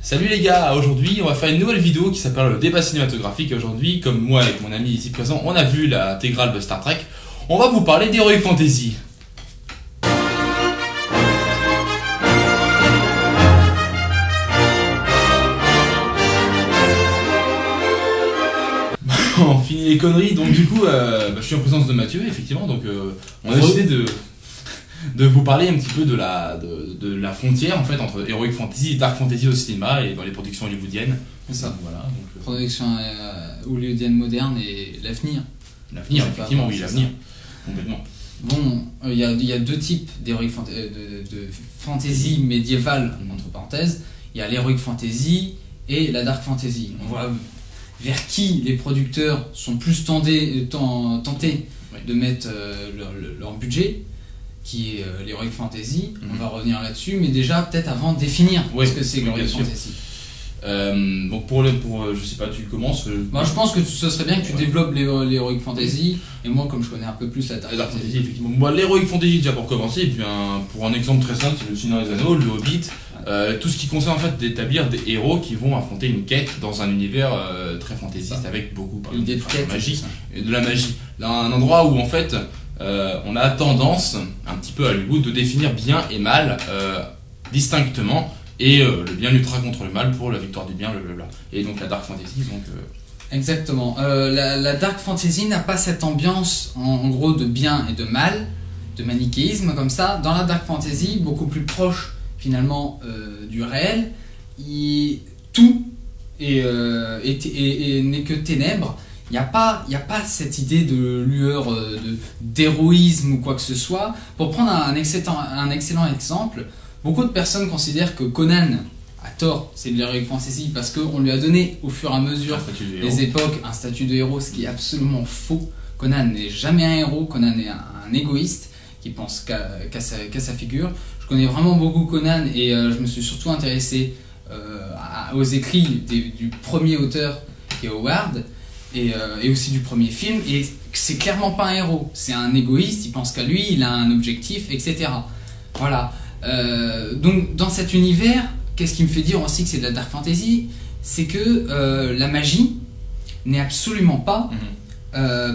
Salut les gars, aujourd'hui on va faire une nouvelle vidéo qui s'appelle le débat cinématographique. Aujourd'hui, comme moi avec mon ami ici présent, on a vu l'intégrale de Star Trek. On va vous parler d'Heroic Fantasy. On finit les conneries, donc du coup, je suis en présence de Mathieu, effectivement, donc on a décidé de vous parler un petit peu de la frontière en fait entre Heroic Fantasy et Dark Fantasy au cinéma et dans les productions hollywoodiennes. C'est ça. Voilà, donc, production hollywoodienne moderne et l'avenir. L'avenir, effectivement, oui, l'avenir, complètement. Bon, il y a deux types d'Heroic de fantasy médiévale, entre parenthèses. Il y a l'Heroic Fantasy et la Dark Fantasy. On voit vers qui les producteurs sont plus tentés de mettre leur budget, qui est l'Heroic Fantasy. On va revenir là-dessus, mais déjà peut-être avant définir ce que c'est l'Heroic Fantasy. Donc je sais pas, tu commences. Moi je pense que ce serait bien que tu développes l'Heroic Fantasy, et moi comme je connais un peu plus la Dark Fantasy, effectivement. Moi l'Heroic Fantasy déjà pour commencer, et puis pour un exemple très simple, c'est le Seigneur des Anneaux, le Hobbit, tout ce qui concerne en fait d'établir des héros qui vont affronter une quête dans un univers très fantaisiste avec beaucoup de magie et de la magie. Là, un endroit où en fait on a tendance un petit peu à Hollywood de définir bien et mal distinctement. Et le bien luttera contre le mal pour la victoire du bien, blablabla. Et donc la Dark Fantasy, donc... Exactement. La Dark Fantasy n'a pas cette ambiance, en gros, de bien et de mal, de manichéisme comme ça. Dans la Dark Fantasy, beaucoup plus proche, finalement, du réel, tout n'est que ténèbres. Il n'y a pas cette idée de lueur, d'héroïsme ou quoi que ce soit. Pour prendre un excellent exemple, beaucoup de personnes considèrent que Conan, à tort, c'est de l'Heroic Fantasy parce qu'on lui a donné au fur et à mesure des époques un statut de héros, ce qui est absolument faux. Conan n'est jamais un héros, Conan est un égoïste qui pense qu'à sa figure. Je connais vraiment beaucoup Conan et je me suis surtout intéressé aux écrits du premier auteur qui est Howard et aussi du premier film, et c'est clairement pas un héros, c'est un égoïste, il pense qu'à lui, il a un objectif, etc. Voilà. Donc dans cet univers, qu'est-ce qui me fait dire aussi que c'est de la Dark Fantasy, c'est que la magie n'est absolument pas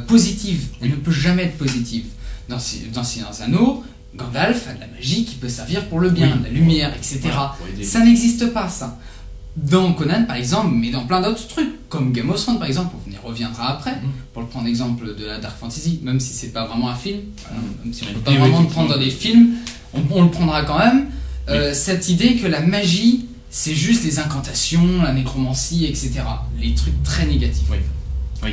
positive, elle ne peut jamais être positive. Dans Seigneur des Anneaux, Gandalf a de la magie qui peut servir pour le bien, la lumière, etc. Ça n'existe pas, ça. Dans Conan par exemple, mais dans plein d'autres trucs, comme Game of Thrones par exemple, on y reviendra après, pour le prendre exemple de la Dark Fantasy, même si c'est pas vraiment un film, même si on ne peut pas vraiment prendre des films, on le prendra quand même. Cette idée que la magie, c'est juste les incantations, la nécromancie, etc. Les trucs très négatifs. Oui.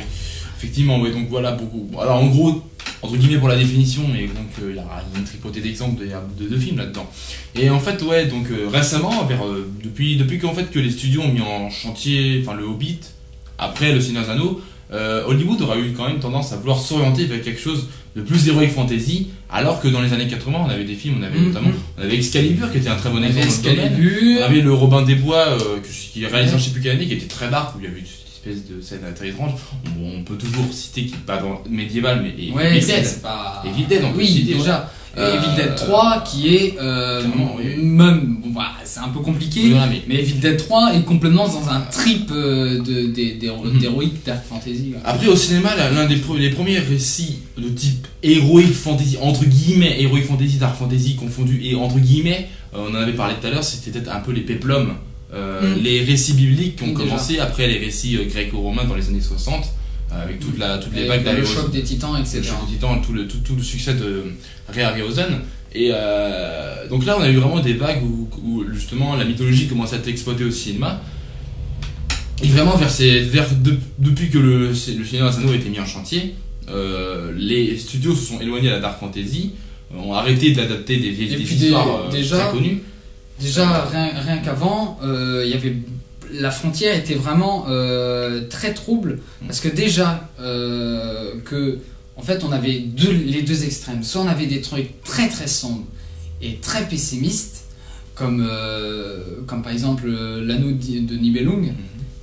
Effectivement, oui, donc voilà beaucoup. Alors en gros, entre guillemets pour la définition, mais donc il y a une tripotée d'exemples de deux films là-dedans. Et en fait, ouais, donc récemment, depuis qu'en fait que les studios ont mis en chantier, enfin le Hobbit, après le Seigneur des Anneaux, Hollywood aura eu quand même tendance à vouloir s'orienter vers quelque chose de plus Heroic Fantasy, alors que dans les années 80 on avait des films, on avait Excalibur qui était un très bon exemple, on avait le Robin des Bois qui réalisait je sais plus quelle année, qui était très dark, où il y avait une espèce de scène très étrange. On peut toujours citer qui n'est pas dans médiéval, mais Evil Dead, c'est pas... Evil Dead, déjà. Evil Dead 3 qui est même, bon, voilà, c'est un peu compliqué, mais Evil Dead 3 est complètement dans un trip d'Heroic Dark Fantasy. Après au cinéma, l'un des premiers récits de type Heroic Fantasy, entre guillemets, Heroic Fantasy, Dark Fantasy confondu, et entre guillemets, on en avait parlé tout à l'heure, c'était peut-être un peu les péplums, les récits bibliques qui ont commencé après les récits gréco-romains dans les années 60. Avec toutes les vagues le choc des titans, etc. Le choc des titans, tout le succès de Ray Harryhausen. Et donc là, on a eu vraiment des vagues où justement la mythologie commence à être exploitée au cinéma. Et vraiment, depuis que le Seigneur des Anneaux a été mis en chantier, les studios se sont éloignés de la Dark Fantasy, ont arrêté d'adapter des vieilles histoires très connues. Déjà, rien qu'avant, il y avait... La frontière était vraiment très trouble, parce que déjà en fait on avait les deux extrêmes. Soit on avait des trucs très très sombres et très pessimistes, comme par exemple l'Anneau de Nibelung,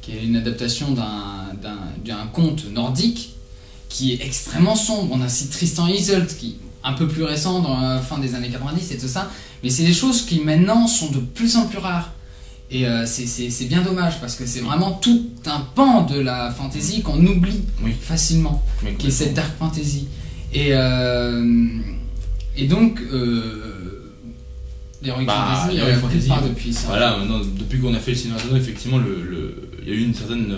qui est une adaptation d'un conte nordique qui est extrêmement sombre. On a aussi Tristan et Isolde qui est un peu plus récent, dans la fin des années 90 et tout ça, mais c'est des choses qui maintenant sont de plus en plus rares. Et c'est bien dommage parce que c'est vraiment tout un pan de la fantasy qu'on oublie facilement, qui est cette dark fantasy. Et donc, l'Heroic Fantasy part depuis ça. Voilà, maintenant, depuis qu'on a fait le Seigneur des Anneaux, effectivement, il y a eu une certaine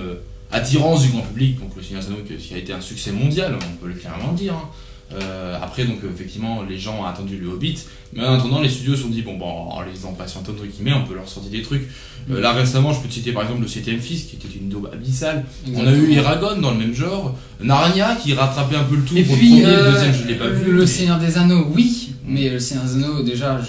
attirance du grand public. Donc le Seigneur des Anneaux qui a été un succès mondial, on peut le clairement dire. Hein. Après, donc effectivement, les gens ont attendu le Hobbit, mais en attendant, les studios se sont dit bon, les impatients entre guillemets, on peut leur sortir des trucs. Là récemment, je peux te citer par exemple le 7ème Fils, qui était une daube abyssale. Exactement. On a eu Eragon dans le même genre, Narnia qui rattrapait un peu le tout. Et pour puis, le premier, le deuxième, je l'ai pas vu. Le Seigneur des Anneaux, oui, mais le Seigneur des Anneaux, déjà,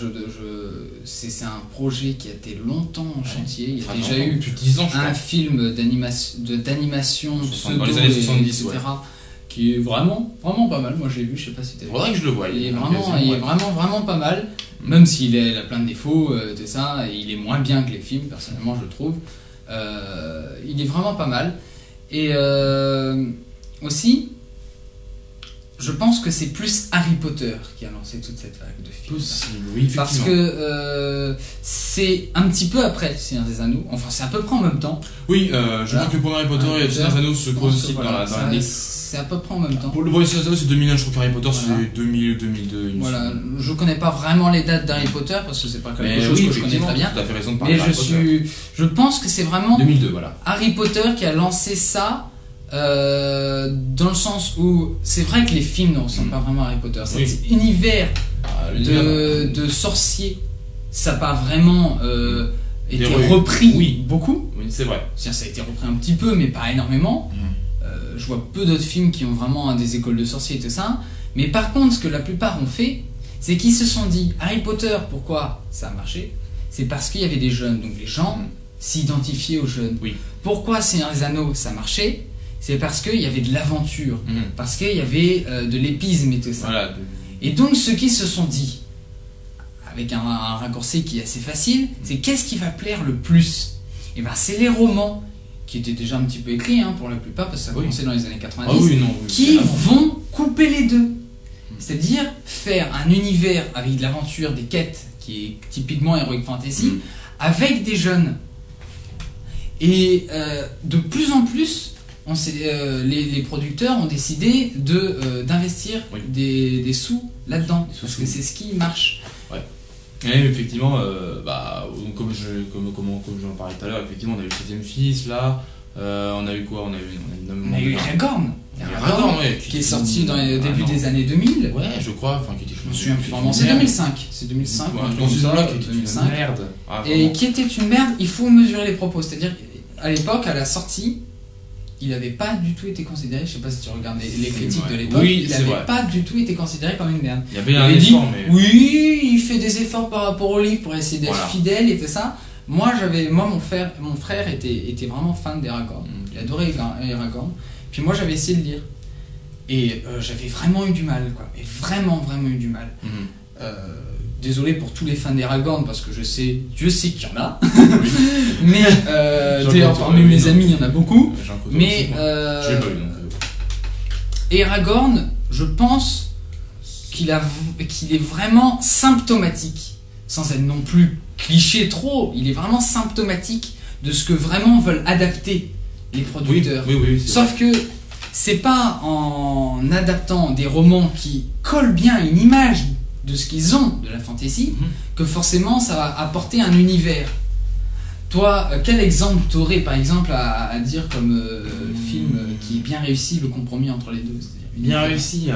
c'est un projet qui a été longtemps en chantier. Il y a déjà eu plus de 10 ans, un film d'animation pseudo, dans les années 70, etc. Qui est vraiment pas mal. Moi, je l'ai vu, je sais pas si t'as vu. Faudrait que je le voie. Il est vraiment pas mal, même s'il a plein de défauts, tout ça, et il est moins bien que les films, personnellement, je trouve. Il est vraiment pas mal. Et aussi, je pense que c'est plus Harry Potter qui a lancé toute cette vague de films. Possible, oui, effectivement. Parce que c'est un petit peu après le Seigneur des Anneaux, enfin c'est à peu près en même temps. Oui, je crois que le premier Harry Potter et le Seigneur des Anneaux se coïncident dans l'année. C'est à peu près en même temps. Pour le premier Seigneur des Anneaux, c'est 2001, je crois qu'Harry Potter c'est 2000, 2002. Voilà, je connais pas vraiment les dates d'Harry Potter parce que c'est pas quelque chose que je connais très bien. Tu as fait raison de parler mais je pense que c'est vraiment 2002, voilà. Harry Potter qui a lancé ça. Dans le sens où c'est vrai que les films ne ressemblent pas vraiment à Harry Potter. Cet univers de sorciers, ça n'a pas vraiment été repris beaucoup. Oui, c'est vrai. Ça a été repris un petit peu, mais pas énormément. Je vois peu d'autres films qui ont vraiment des écoles de sorciers et tout ça. Mais par contre, ce que la plupart ont fait, c'est qu'ils se sont dit Harry Potter, pourquoi ça a marché? C'est parce qu'il y avait des jeunes, donc les gens s'identifiaient aux jeunes. Pourquoi Seigneur des Anneaux, ça marchait? C'est parce qu'il y avait de l'aventure, parce qu'il y avait de l'épisme et tout ça. Voilà. Et donc ceux qui se sont dit, avec un raccourci qui est assez facile, c'est qu'est-ce qui va plaire le plus? Et ben c'est les romans, qui étaient déjà un petit peu écrits pour la plupart, parce que ça a commencé dans les années 90, qui vont couper les deux. C'est-à-dire faire un univers avec de l'aventure, des quêtes, qui est typiquement Heroic Fantasy, avec des jeunes. Et de plus en plus, les producteurs ont décidé d'investir des sous là-dedans, parce que c'est ce qui marche. Et effectivement, comme j'en parlais tout à l'heure, effectivement, on a eu le 7ème Fils là. On a eu quoi? On a eu Aragorn, qui est sorti dans les débuts des années 2000. Ouais, je crois. Je me souviens plus vraiment. C'est 2005. C'est 2005. Qui était une merde. Et qui était une merde. Il faut mesurer les propos. C'est-à-dire, à l'époque, à la sortie, il n'avait pas du tout été considéré. Je sais pas si tu regardes les critiques de l'époque. Il n'avait pas du tout été considéré comme une merde. Il y avait un effort, mais oui, il fait des efforts par rapport au livre pour essayer d'être fidèle et tout ça. Moi, mon frère était vraiment fan d'Aragorn. Il adorait Aragorn. Puis moi, j'avais essayé de lire. Et j'avais vraiment eu du mal, quoi. Et vraiment eu du mal. Désolé pour tous les fans d'Aragorn, parce que Dieu sait qu'il y en a. Mais parmi mes amis, il y en a beaucoup. Mais Aragorn, je pense qu'il est vraiment symptomatique, sans être non plus cliché trop, il est vraiment symptomatique de ce que vraiment veulent adapter les producteurs. Sauf que c'est pas en adaptant des romans qui collent bien à une image de ce qu'ils ont de la fantasy que forcément ça va apporter un univers. Toi, quel exemple t'aurais par exemple à dire comme film qui est bien réussi, le compromis entre les deux? Bien réussi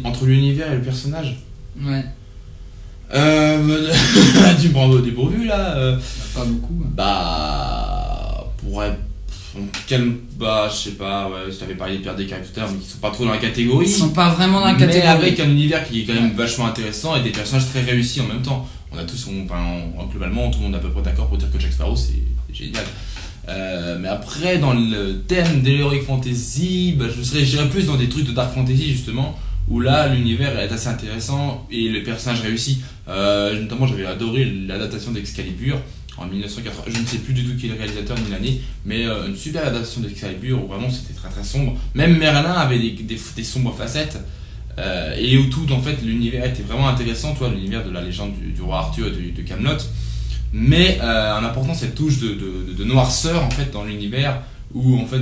entre l'univers et le personnage. Ouais. Tu me prends au dépourvu là. Pas beaucoup. Je sais pas, je t'avais parlé des Pirates des Caraïbes tout à l'heure, mais qui sont pas trop dans la catégorie. Ils sont pas vraiment dans la catégorie. Mais avec un univers qui est quand même vachement intéressant et des personnages très réussis en même temps. On a tous, globalement, tout le monde est à peu près d'accord pour dire que Jack Sparrow c'est génial. Mais après, dans le thème de l'Heroic Fantasy, je dirais plus dans des trucs de Dark Fantasy justement, où là l'univers est assez intéressant et le personnage réussi. Notamment, j'avais adoré l'adaptation d'Excalibur en 1980. Je ne sais plus du tout qui est le réalisateur ni l'année, mais une super adaptation d'Excalibur où vraiment c'était très très sombre. Même Merlin avait des sombres facettes. Et où tout en fait l'univers était vraiment intéressant, l'univers de la légende du roi Arthur et de Camelot. mais en apportant cette touche de noirceur en fait dans l'univers où en fait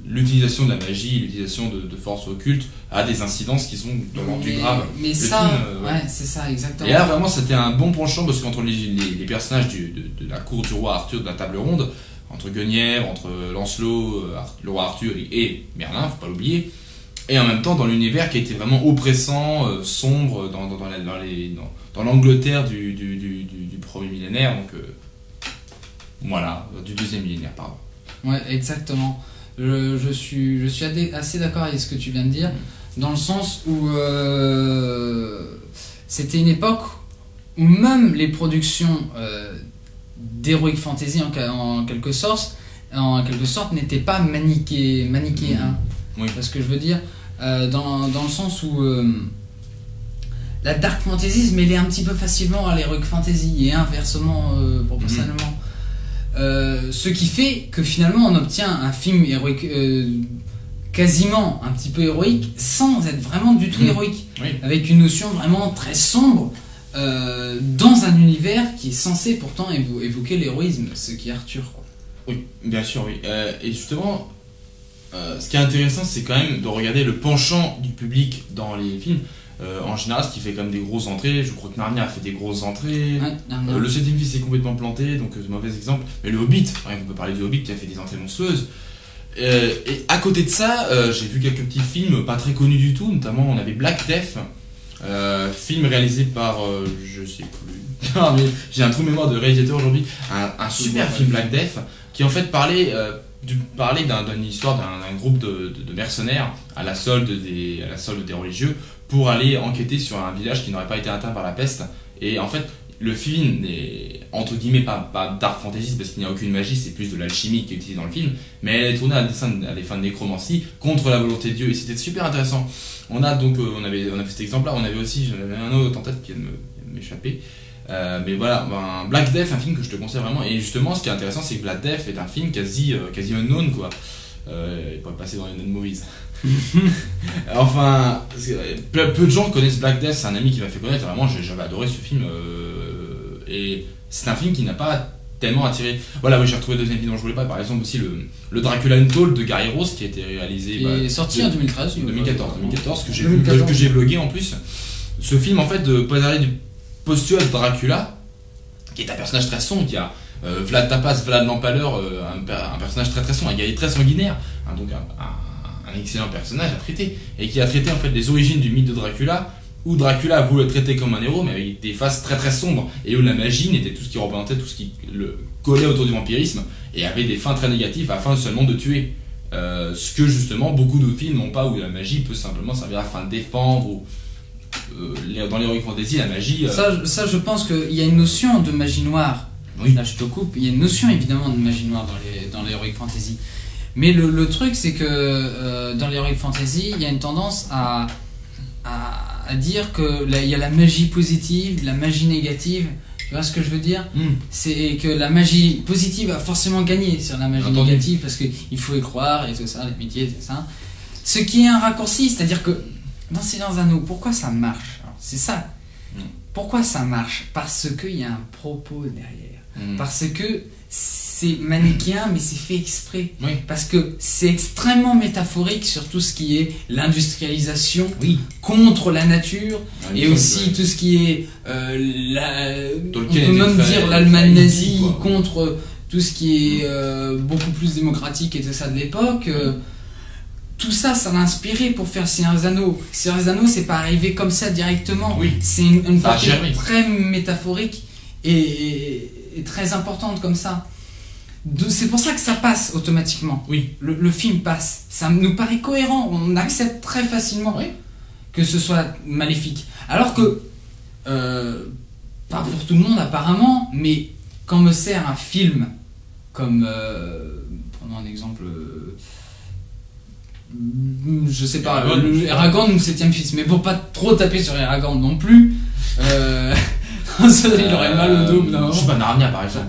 l'utilisation de la magie, l'utilisation de forces occultes a des incidences qui sont vraiment plus graves. Mais ouais, c'est ça, exactement. Et là, vraiment, c'était un bon penchant parce qu'entre les personnages de la cour du roi Arthur, de la table ronde, entre Guenièvre, entre Lancelot, le roi Arthur et Merlin, faut pas l'oublier, et en même temps dans l'univers qui était vraiment oppressant, sombre, dans l'Angleterre du premier millénaire, donc voilà, du deuxième millénaire, pardon. Ouais, exactement. Je suis assez d'accord avec ce que tu viens de dire, dans le sens où c'était une époque où même les productions d'heroic fantasy en quelque sorte n'étaient pas manichéens. Oui. Parce que je veux dire, dans le sens où la dark fantasy se mêlait un petit peu facilement à l'heroic fantasy et inversement proportionnellement. Ce qui fait que finalement on obtient un film héroïque quasiment un petit peu héroïque sans être vraiment du tout héroïque, avec une notion vraiment très sombre dans un univers qui est censé pourtant évoquer l'héroïsme, ce qui est Arthur, quoi. Oui, bien sûr, oui. Et justement, ce qui est intéressant, c'est quand même de regarder le penchant du public dans les films. En général, ce qui fait quand même des grosses entrées, je crois que Narnia a fait des grosses entrées, le 7ème fils est complètement planté, donc mauvais exemple, mais le Hobbit, on peut parler du Hobbit qui a fait des entrées monstrueuses. Et à côté de ça, j'ai vu quelques petits films pas très connus du tout, notamment on avait Black Death, film réalisé par, je sais plus, non, mais j'ai un trou de mémoire de réalisateur aujourd'hui, un super film Black Death, qui en fait parlait d'une histoire d'un groupe de mercenaires à la solde des religieux pour aller enquêter sur un village qui n'aurait pas été atteint par la peste. Et en fait, le film n'est entre guillemets pas dark fantasy parce qu'il n'y a aucune magie, c'est plus de l'alchimie qui est utilisée dans le film, mais elle est tournée à des fins de nécromancie contre la volonté de Dieu, et c'était super intéressant. On a donc on avait cet exemple-là, on avait aussi, j'en avais un autre en tête qui vient de m'échapper. Mais voilà, Black Death, un film que je te conseille vraiment, et justement ce qui est intéressant c'est que Black Death est un film quasi unknown, quoi. Il pourrait passer dans les non-movies. Enfin, peu de gens connaissent Black Death, c'est un ami qui m'a fait connaître, vraiment j'avais adoré ce film, et c'est un film qui n'a pas tellement attiré. Voilà, oui, j'ai retrouvé le deuxième film dont je voulais pas, par exemple aussi le Dracula Untold de Gary Rose qui a été réalisé. Il est sorti en 2013. 2014, que j'ai vlogué en plus. Ce film en fait peut parler du postulat de Dracula, qui est un personnage très sombre, qui a Vlad Tapas, Vlad l'Empaleur, un personnage très sombre, un guerrier très sanguinaire, hein, donc un excellent personnage à traiter, et qui a traité en fait les origines du mythe de Dracula, où Dracula voulait le traiter comme un héros, mais avec des faces très sombres, et où la magie n'était tout ce qui représentait, tout ce qui le collait autour du vampirisme, et avait des fins très négatives afin seulement de tuer. Ce que justement beaucoup d'autres films n'ont pas, où la magie peut simplement servir afin de défendre, ou dans l'heroic fantasy, la magie... Ça, je pense qu'il y a une notion de magie noire. Oui. Là, je te coupe. Il y a une notion évidemment de magie noire dans l'heroic fantasy. Mais le truc, c'est que dans l'heroic fantasy, il y a une tendance à dire qu'il y a la magie positive, la magie négative. Tu vois ce que je veux dire? C'est que la magie positive a forcément gagné sur la magie négative parce qu'il faut y croire et tout ça, les métiers, c'est ça. Ce qui est un raccourci, c'est-à-dire que dans Seigneur des Anneaux, pourquoi ça marche? C'est ça. Pourquoi ça marche? Parce qu'il y a un propos derrière. Parce que c'est manichéen, mais c'est fait exprès. Oui. Parce que c'est extrêmement métaphorique sur tout ce qui est l'industrialisation contre la nature, et aussi tout ce qui est on peut même dire l'Allemagne nazie contre tout ce qui est beaucoup plus démocratique et tout ça de l'époque. Tout ça l'a inspiré pour faire Seigneur des Anneaux. Seigneur des Anneaux, c'est pas arrivé comme ça directement. C'est une partie très métaphorique et très importante comme ça. C'est pour ça que ça passe automatiquement. Le film passe. Ça nous paraît cohérent. On accepte très facilement que ce soit maléfique. Alors que, pas pour tout le monde apparemment, mais quand me sert un film comme, prenons un exemple... je sais pas, Aragorn ou 7ème fils, mais pour pas trop taper sur Aragorn non plus, il aurait mal au dos. Je sais pas, Narnia par exemple.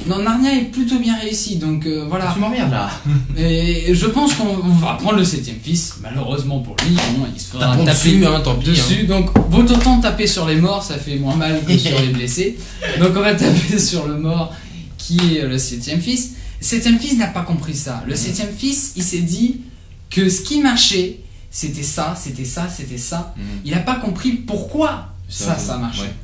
Non, Narnia est plutôt bien réussi, donc voilà. Tu m'emmerdes là. Et je pense qu'on va prendre le 7ème fils, malheureusement pour lui, bon, il se fera taper dessus, hein, tant pis. dessus, donc vaut autant taper sur les morts, ça fait moins mal que sur les blessés. Donc on va taper sur le mort qui est le 7ème fils. Le 7ème fils n'a pas compris ça. Le 7ème fils, il s'est dit que ce qui marchait, c'était ça, c'était ça, c'était ça. Il n'a pas compris pourquoi ça marchait. Ouais.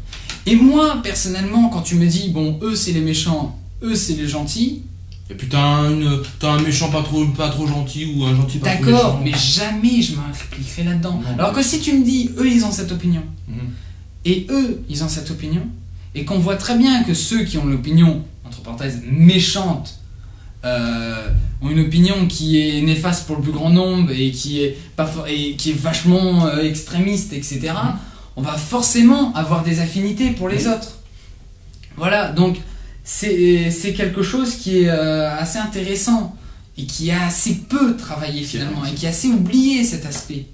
Et moi, personnellement, quand tu me dis, bon, eux c'est les méchants, eux c'est les gentils, Et puis t'as un méchant pas trop gentil ou un gentil pas trop méchant. d'accord, mais jamais je m'impliquerai là-dedans. Non. Alors que si tu me dis, eux ils ont cette opinion, Mhm. et eux ils ont cette opinion, et qu'on voit très bien que ceux qui ont l'opinion, entre parenthèses, méchante, ont une opinion qui est néfaste pour le plus grand nombre et qui est vachement extrémiste, etc., on va forcément avoir des affinités pour les autres. Voilà, donc c'est quelque chose qui est assez intéressant et qui a assez peu travaillé finalement et qui a assez oublié cet aspect.